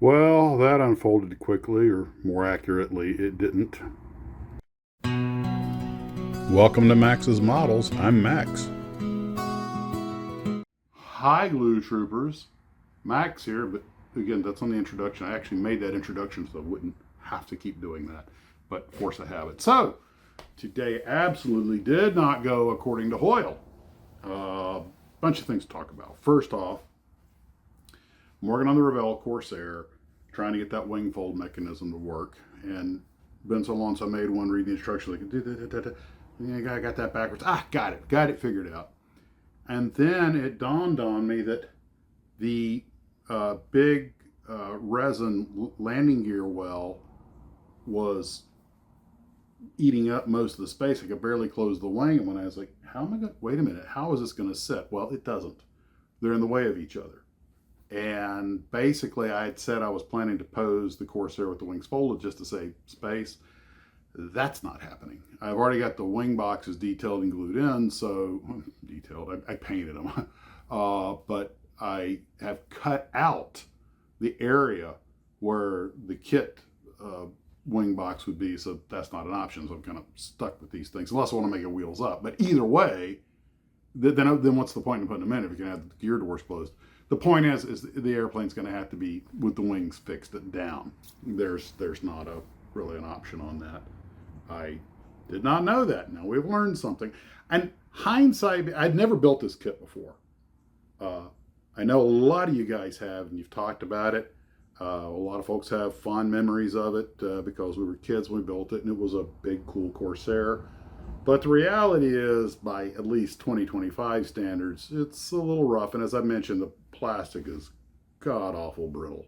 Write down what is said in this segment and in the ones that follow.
Well, that unfolded quickly, or more accurately, it didn't. Welcome to Max's Models. I'm Max. Hi, Glue Troopers. Max here, but again, that's on the introduction. I actually made that introduction so I wouldn't have to keep doing that, but force of habit. So, today absolutely did not go according to Hoyle. Bunch of things to talk about. First off, I'm working on the Revell Corsair, trying to get that wing fold mechanism to work. And been so long, so I made one, read the instructions, like, yeah, I got that backwards. Got it figured out. And then it dawned on me that the big resin landing gear well was eating up most of the space. I could barely close the wing. And when I was like, how am I going to, wait a minute, how is this going to sit? Well, it doesn't. They're in the way of each other. And basically, I had said I was planning to pose the Corsair with the wings folded just to save space. That's not happening. I've already got the wing boxes detailed and glued in, so detailed, I painted them. But I have cut out the area where the kit wing box would be, so that's not an option. So I'm kind of stuck with these things, unless I want to make it wheels up. But either way, then what's the point in putting them in if you can have the gear doors closed? The point is the airplane's going to have to be with the wings fixed down. There's not really an option on that. I did not know that. Now we've learned something. And hindsight, I'd never built this kit before. I know a lot of you guys have, and you've talked about it. A lot of folks have fond memories of it because we were kids when we built it, and it was a big, cool Corsair. But the reality is, by at least 2025 standards, it's a little rough. And as I mentioned, the plastic is god awful brittle.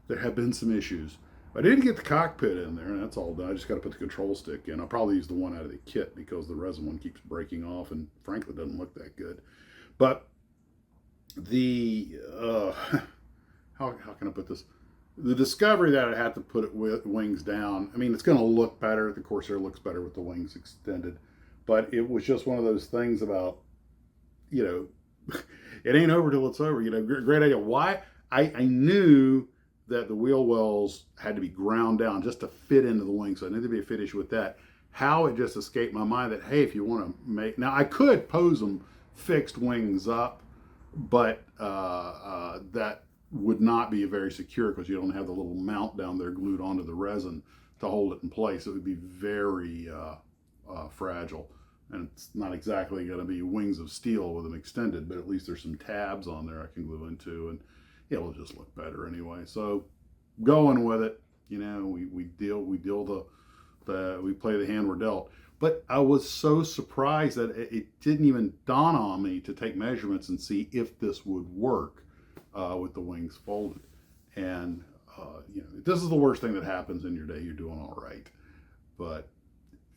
There have been some issues. I did get the cockpit in there, and that's all done. I just got to put the control stick in. I'll probably use the one out of the kit because the resin one keeps breaking off and frankly doesn't look that good. But the, how can I put this? The discovery that I had to put it with wings down, I mean, it's going to look better. The Corsair looks better with the wings extended. But it was just one of those things about, it ain't over till it's over. Great idea. Why? I knew that the wheel wells had to be ground down just to fit into the wing. So I knew there'd be a fit issue with that. How it just escaped my mind that, hey, if you want to make, now I could pose them fixed wings up, but that would not be very secure because you don't have the little mount down there glued onto the resin to hold it in place. It would be very fragile. And it's not exactly going to be wings of steel with them extended, but at least there's some tabs on there I can glue into, and it'll just look better anyway. So going with it, we play the hand we're dealt. But I was so surprised that it didn't even dawn on me to take measurements and see if this would work with the wings folded. And this is the worst thing that happens in your day. You're doing all right, but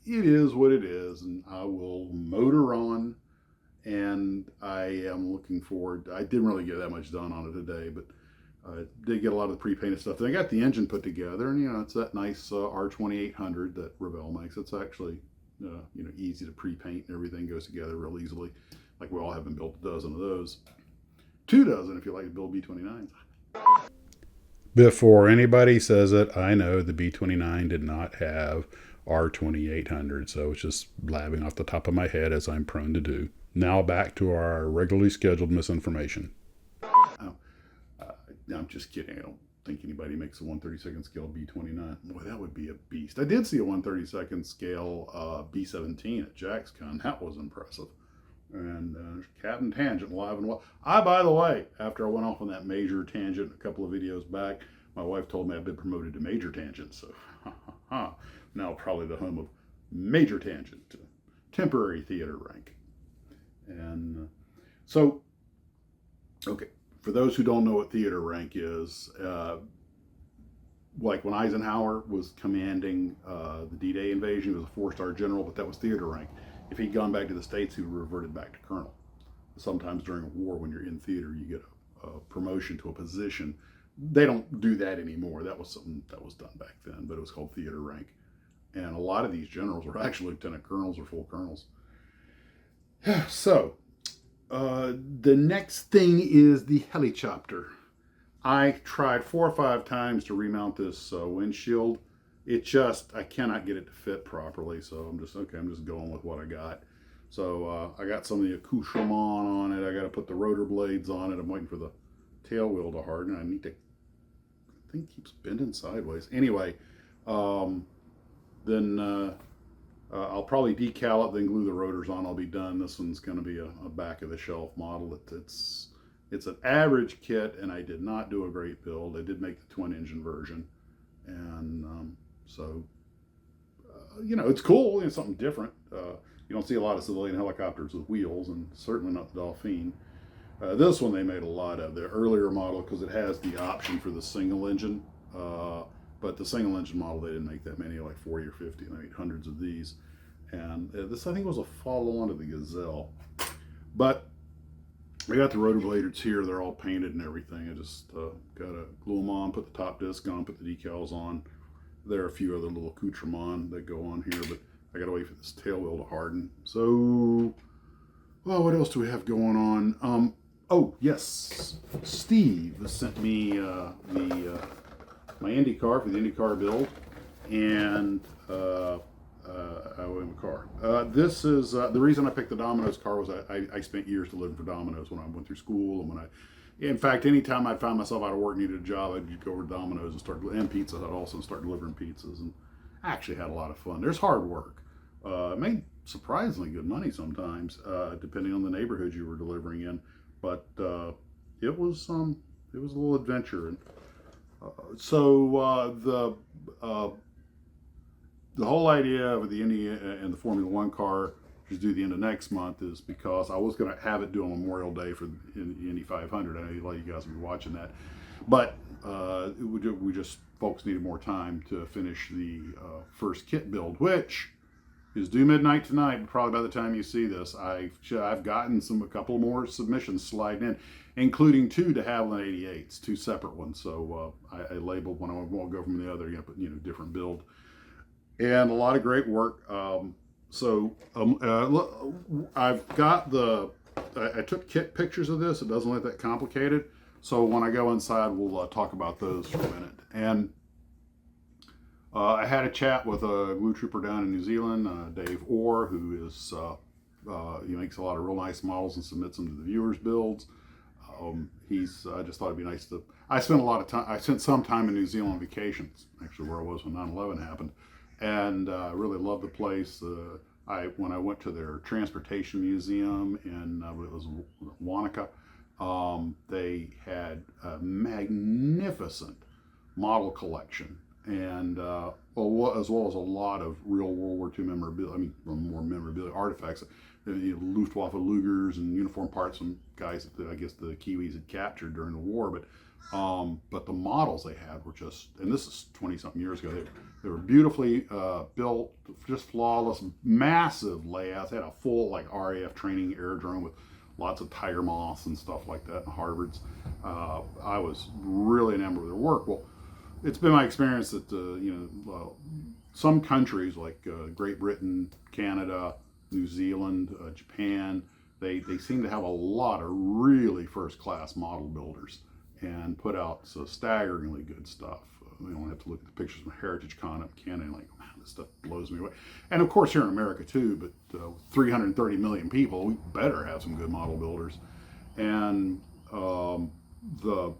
it is what it is, and I will motor on. And I am looking forward. I didn't really get that much done on it today, but I did get a lot of the pre-painted stuff. Then I got the engine put together, and it's that nice R2800 that Revell makes. It's actually easy to pre-paint, and everything goes together real easily. Like we all have been built a dozen of those, 2 dozen if you like to build B29s. Before anybody says it, I know the B29 did not have R2800, so it's just blabbing off the top of my head as I'm prone to do. Now back to our regularly scheduled misinformation. Oh, I'm just kidding. I don't think anybody makes a 1/32 scale B29. Boy, that would be a beast. I did see a 1/32 scale B17 at JaxCon. That was impressive. And Captain Tangent live and well. By the way, after I went off on that major tangent a couple of videos back, my wife told me I've been promoted to Major Tangent. So, now probably the home of Major Tangent, temporary theater rank. And okay, for those who don't know what theater rank is, like when Eisenhower was commanding the D-Day invasion, he was a 4-star general, but that was theater rank. If he'd gone back to the States, he reverted back to colonel. Sometimes during a war, when you're in theater, you get a promotion to a position. They don't do that anymore. That was something that was done back then, but it was called theater rank. And a lot of these generals were actually lieutenant colonels or full colonels. So The next thing is the helicopter. I tried 4 or 5 times to remount this windshield. I cannot get it to fit properly. So I'm just going with what I got. So I got some of the accoutrement on it. I got to put the rotor blades on it. I'm waiting for the tail wheel to harden. I think it keeps bending sideways. Anyway, then I'll probably decal it, then glue the rotors on. I'll be done. This one's going to be a back of the shelf model. It's an average kit, and I did not do a great build. I did make the twin engine version, and it's cool. It's something different. You don't see a lot of civilian helicopters with wheels, and certainly not the Dauphine. This one they made a lot of, the earlier model, because it has the option for the single engine. But the single engine model, they didn't make that many, like 40 or 50. They made hundreds of these. And this, I think, was a follow-on to the Gazelle. But I got the rotor bladers here. They're all painted and everything. I just got to glue them on, put the top disc on, put the decals on. There are a few other little accoutrements that go on here, but I got to wait for this tail wheel to harden. So, well, what else do we have going on? Oh, yes. Steve sent me my Indy car for the Indy car build, and I owe him a car. This is the reason I picked the Domino's car was I spent years delivering for Domino's when I went through school, and in fact, anytime I'd find myself out of work, needed a job, I'd go over to Domino's and Pizza Hut also, and start delivering pizzas, and I actually had a lot of fun. There's hard work. Made surprisingly good money sometimes, depending on the neighborhood you were delivering in, but it was a little adventure. And the whole idea of the Indy and the Formula One car, which is due the end of next month, is because I was going to have it due on Memorial Day for the Indy 500. I know a lot of you guys will be watching that, but folks needed more time to finish the first kit build, which is due midnight tonight. But probably by the time you see this, I've gotten a couple more submissions sliding in, including 2 de Havilland 88s, 2 separate ones. So I labeled one. I won't go from the other. Different build, and a lot of great work. I've got I took kit pictures of this. It doesn't look that complicated. So when I go inside, we'll talk about those for a minute. And I had a chat with a glue trooper down in New Zealand, Dave Orr, who is he makes a lot of real nice models and submits them to the viewers' builds. I just thought it'd be nice to. I spent some time in New Zealand on vacations, actually where I was when 9/11 happened, and really loved the place. When I went to their transportation museum in it was Wanaka, they had a magnificent model collection, and as well as a lot of real World War II memorabilia. I mean, more memorabilia artifacts. Luftwaffe Lugers and uniform parts from guys that I guess the Kiwis had captured during the war. But the models they had were just, and this is 20-something years ago, they were beautifully built, just flawless, massive layouts. They had a full RAF training aerodrome with lots of tiger moths and stuff like that, and Harvards. I was really enamored with their work. Well, it's been my experience that some countries like Great Britain, Canada, New Zealand, Japan, they seem to have a lot of really first-class model builders and put out staggeringly good stuff. You don't have to look at the pictures from Heritage Con up in Canada and man, this stuff blows me away. And of course here in America too, but 330 million people, we better have some good model builders. And the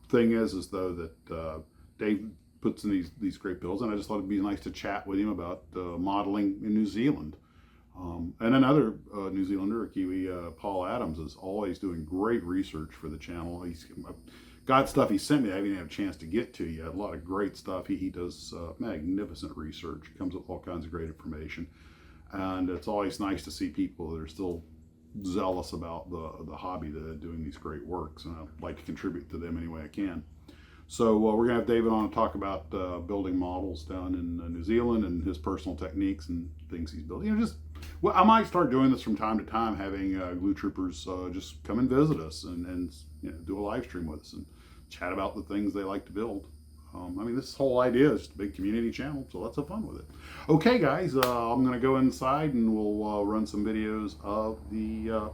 thing is though that Dave puts in these great builds, and I just thought it'd be nice to chat with him about modeling in New Zealand. And another New Zealander, a Kiwi, Paul Adams, is always doing great research for the channel. He's got stuff he sent me I haven't even had a chance to get to yet. A lot of great stuff. He does magnificent research. He comes up with all kinds of great information. And it's always nice to see people that are still zealous about the hobby, that are doing these great works. And I'd like to contribute to them any way I can. So we're going to have David on to talk about building models down in New Zealand and his personal techniques and things he's building. I might start doing this from time to time, having glue troopers just come and visit us and do a live stream with us and chat about the things they like to build. This whole idea is just a big community channel, so let's have fun with it. Okay, guys, I'm going to go inside and we'll run some videos of the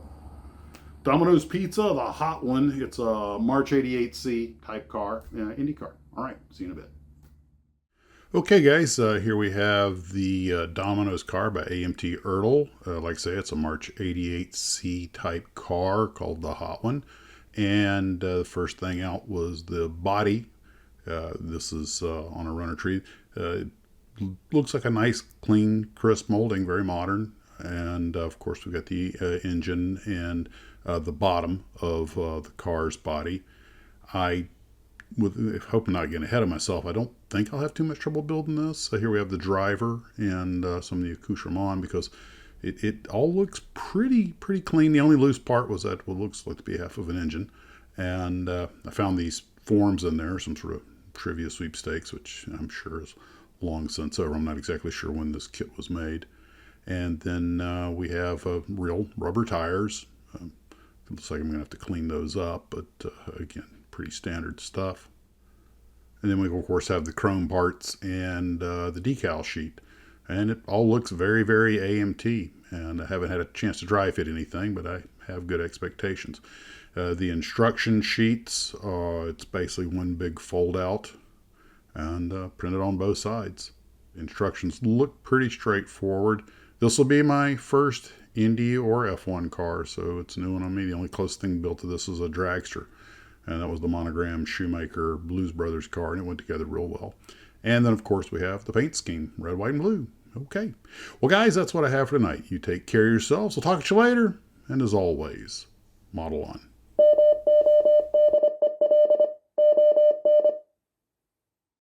Domino's Pizza, the hot one. It's a March 88C type car, Indy car. All right, see you in a bit. Okay, guys, here we have the Domino's car by AMT ERTL. Like I say, it's a March 88C type car called the hot one. And the first thing out was the body. This is on a runner tree. Looks like a nice, clean, crisp molding, very modern. And of course, we've got the engine and the bottom of the car's body. Hoping not getting ahead of myself, I don't think I'll have too much trouble building this. So here we have the driver and some of the accoutrement, because it all looks pretty clean. The only loose part was that what looks like to be half of an engine. And I found these forms in there, some sort of trivia sweepstakes, which I'm sure is long since over. I'm not exactly sure when this kit was made. And then we have real rubber tires. Looks like I'm going to have to clean those up, but again, pretty standard stuff. And then we, of course, have the chrome parts and the decal sheet. And it all looks very, very AMT. And I haven't had a chance to dry fit anything, but I have good expectations. The instruction sheets, it's basically one big fold out and printed on both sides. Instructions look pretty straightforward. This will be my first Indy or F1 car, so it's a new one on me. The only close thing built to this is a dragster, and that was the monogram Shoemaker Blues Brothers car, and it went together real well. And then, of course, we have the paint scheme, red, white, and blue. Okay. Well, guys, that's what I have for tonight. You take care of yourselves. We'll talk to you later, and as always, model on.